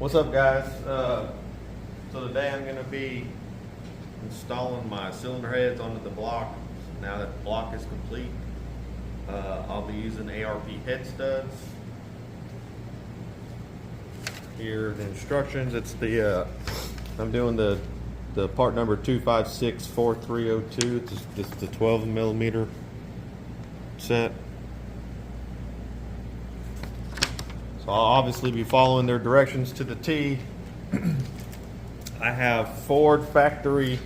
What's up, guys? So today I'm going to be installing my cylinder heads onto the block. Now that the block is complete, I'll be using ARP head studs. Here are the instructions. It's the I'm doing the part number 2564302. It's the 12 millimeter set. So I'll obviously be following their directions to the T. I have Ford factory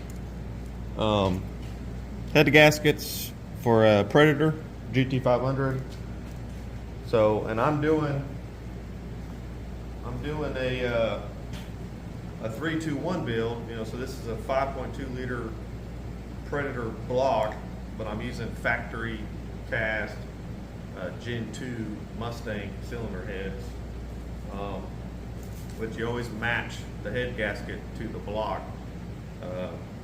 head gaskets for a Predator GT500. So, and I'm doing a 3-2-1 build. You know, so this is a 5.2 liter Predator block, but I'm using factory cast Gen 2 Mustang cylinder heads, which you always match the head gasket to the block.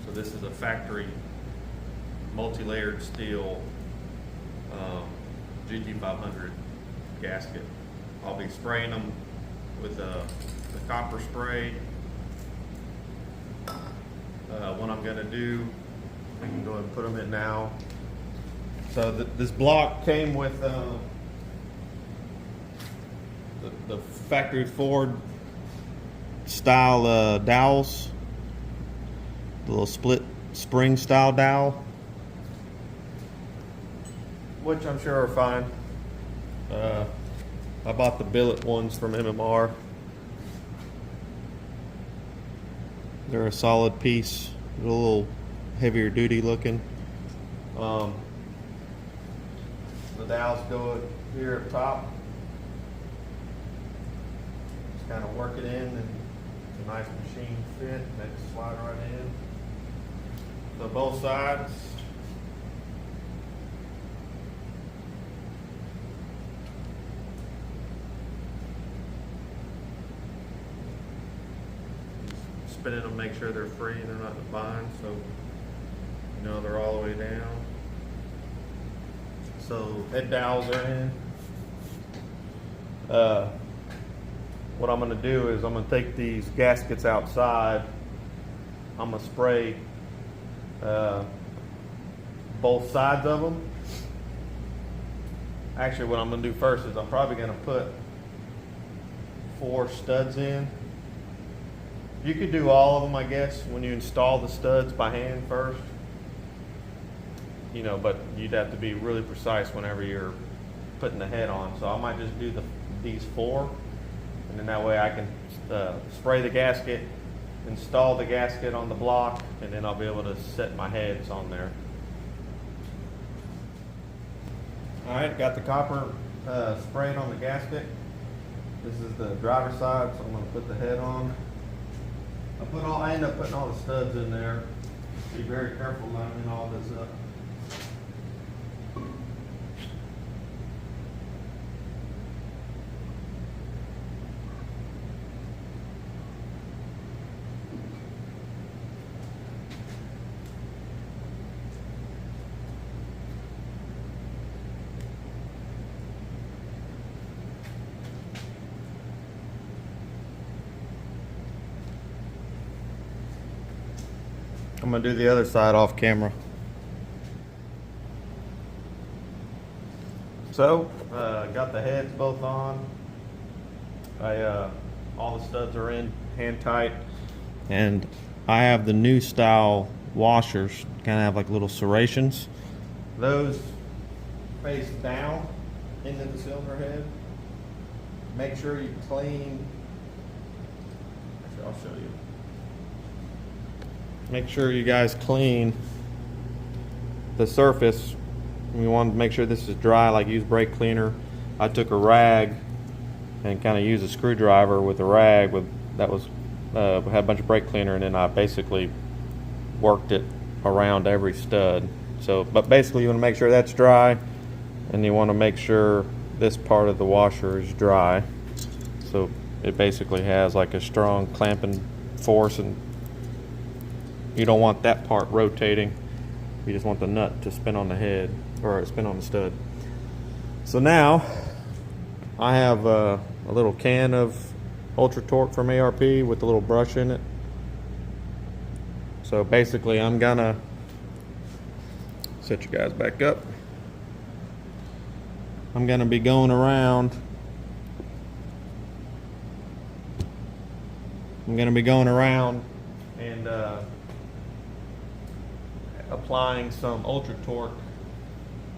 So this is a factory multi-layered steel GT500 gasket. I'll be spraying them with the copper spray. What I'm going to do, I can go ahead and put them in now. So this block came with the factory Ford style dowels, the little split spring style dowel, which I'm sure are fine. I bought the billet ones from MMR. They're a solid piece, a little heavier duty looking. The dowels go here at the top. Just kind of work it in, and it's a nice machine fit. They just slide right in. So both sides. Just spinning them, make sure they're free and they're not in a bind. So you know they're all the way down. So head dowels are in. What I'm going to do is I'm going to take these gaskets outside. I'm going to spray both sides of them. Actually, what I'm going to do first is I'm probably going to put 4 studs in. You could do all of them, I guess, when you install the studs by hand first. You know, but you'd have to be really precise whenever you're putting the head on. So I might just do these 4, and then that way I can spray the gasket, install the gasket on the block, and then I'll be able to set my heads on there. All right, got the copper spraying on the gasket. This is the driver's side, so I'm going to put the head on. I end up putting all the studs in there. Be very careful lining all this up. I'm going to do the other side off camera. So, got the heads both on. All the studs are in hand tight. And I have the new style washers, kind of have like little serrations. Those face down into the cylinder head. Make sure you clean. Actually, I'll show you. Make sure you guys clean the surface. We want to make sure this is dry, like use brake cleaner. I took a rag and kind of used a screwdriver with a rag had a bunch of brake cleaner, and then I basically worked it around every stud. So, but basically you want to make sure that's dry, and you want to make sure this part of the washer is dry. So it basically has like a strong clamping force, and you don't want that part rotating. You just want the nut to spin on the head, or spin on the stud. So now I have a little can of Ultra Torque from ARP with a little brush in it. So basically I'm gonna set you guys back up. I'm gonna be going around. And applying some Ultra Torque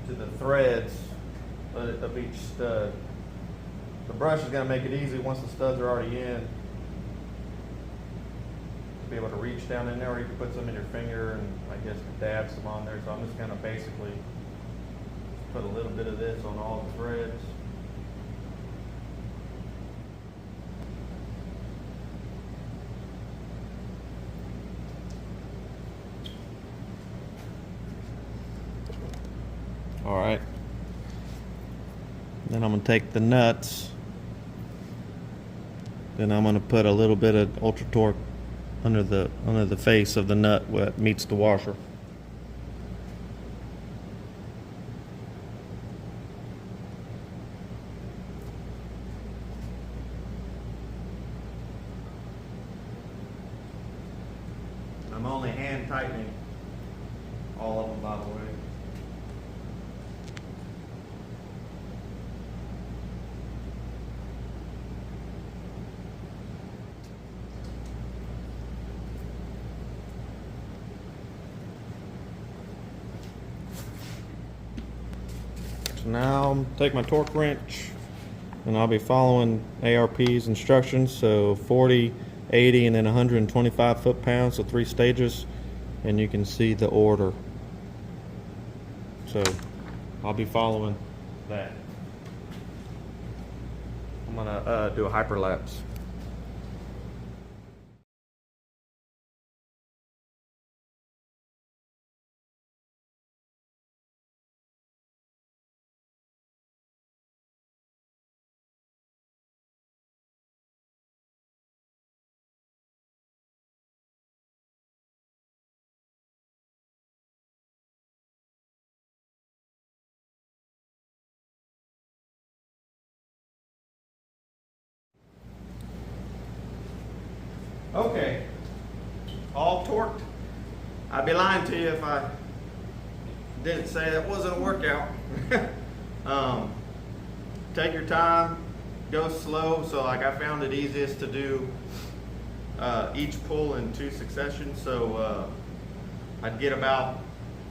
to the threads of each stud. The brush is going to make it easy once the studs are already in to be able to reach down in there, or you can put some in your finger and I guess dab some on there. So I'm just going to basically put a little bit of this on all the threads. All right. Then I'm going to take the nuts. Then I'm going to put a little bit of Ultra Torque under the face of the nut where it meets the washer. I'm only hand tightening all of them, by the way. So now I'll take my torque wrench and I'll be following ARP's instructions. So 40, 80, and then 125 foot-pounds, so 3 stages, and you can see the order. So I'll be following that. I'm gonna do a hyperlapse. Okay, all torqued. I'd be lying to you if I didn't say that wasn't a workout. Take your time, go slow. So like I found it easiest to do each pull in 2 successions. So I'd get about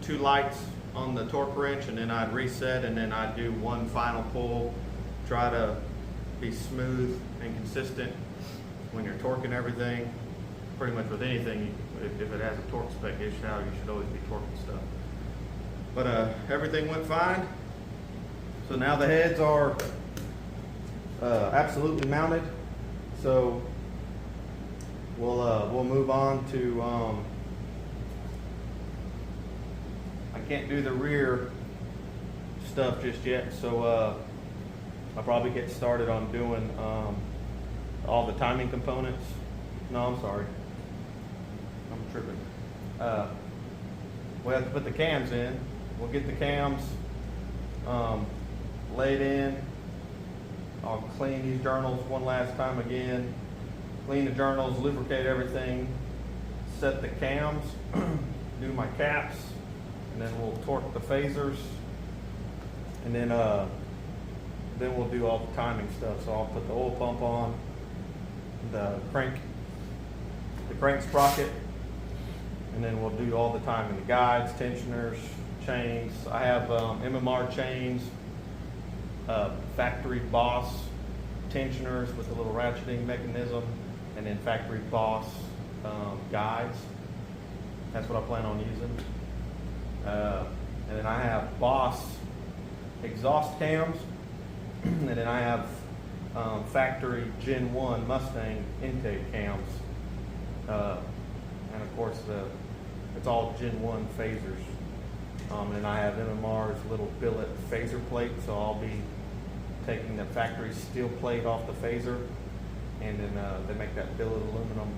2 lights on the torque wrench and then I'd reset and then I'd do 1 final pull. Try to be smooth and consistent when you're torquing everything. Pretty much with anything, if it has a torque spec issue, you should always be torquing stuff. But everything went fine. So now the heads are absolutely mounted. So we'll move on to I can't do the rear stuff just yet, so I'll probably get started on doing all the timing components. No, I'm sorry. I'm tripping. We have to put the cams in. We'll get the cams laid in. I'll clean these journals one last time again. Clean the journals, lubricate everything, set the cams, do my caps, and then we'll torque the phasers, and then we'll do all the timing stuff. So I'll put the oil pump on, the crank sprocket, and then we'll do all the timing, the guides, tensioners, chains. I have MMR chains, factory Boss tensioners with a little ratcheting mechanism, and then factory Boss guides. That's what I plan on using. And then I have Boss exhaust cams, and then I have factory Gen 1 Mustang intake cams. And of course it's all Gen 1 phasers. And I have MMR's little billet phaser plate, so I'll be taking the factory steel plate off the phaser, and then they make that billet aluminum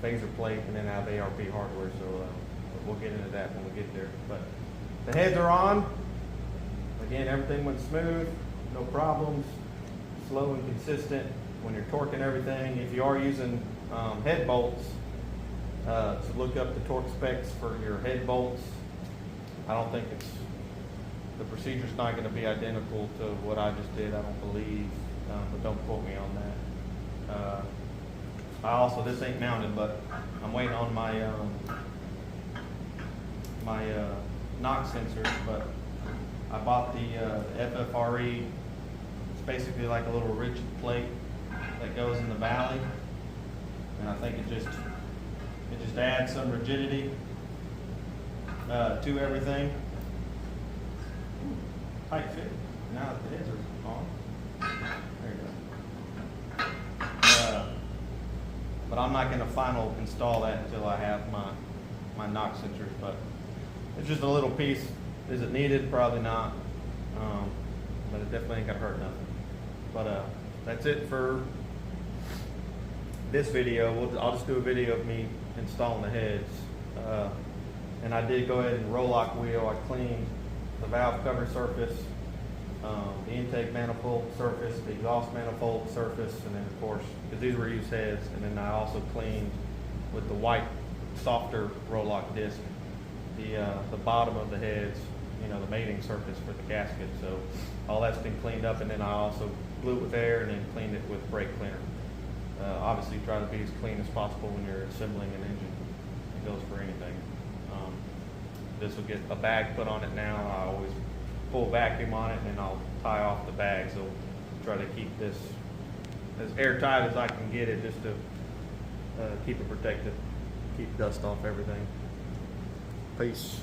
phaser plate, and then I have ARP hardware, so we'll get into that when we get there. But the heads are on. Again, everything went smooth, no problems, slow and consistent. when you're torquing everything, if you are using head bolts, to look up the torque specs for your head bolts. I don't think the procedure's not going to be identical to what I just did, I don't believe, but don't quote me on that. This ain't mounted, but I'm waiting on my knock sensors, but I bought the FFRE. It's basically like a little rigid plate that goes in the valley, and I think it just adds some rigidity to everything. Tight fit. Now that the heads are on, there you go. But I'm not going to final install that until I have my knock sensors. But it's just a little piece. Is it needed? Probably not. But it definitely ain't gonna hurt nothing. But that's it for this video. I'll just do a video of me installing the heads. And I did go ahead and roll lock wheel. I cleaned the valve cover surface, the intake manifold surface, the exhaust manifold surface, and then of course, because these were used heads, and then I also cleaned with the white, softer roll lock disc, the bottom of the heads, the mating surface for the gasket. So all that's been cleaned up, and then I also blew it with air and then cleaned it with brake cleaner. Obviously try to be as clean as possible when you're assembling an engine. It goes for anything. This will get a bag put on it now. I always pull vacuum on it and then I'll tie off the bag. So try to keep this as airtight as I can get it, just to keep it protected, keep dust off everything. Peace.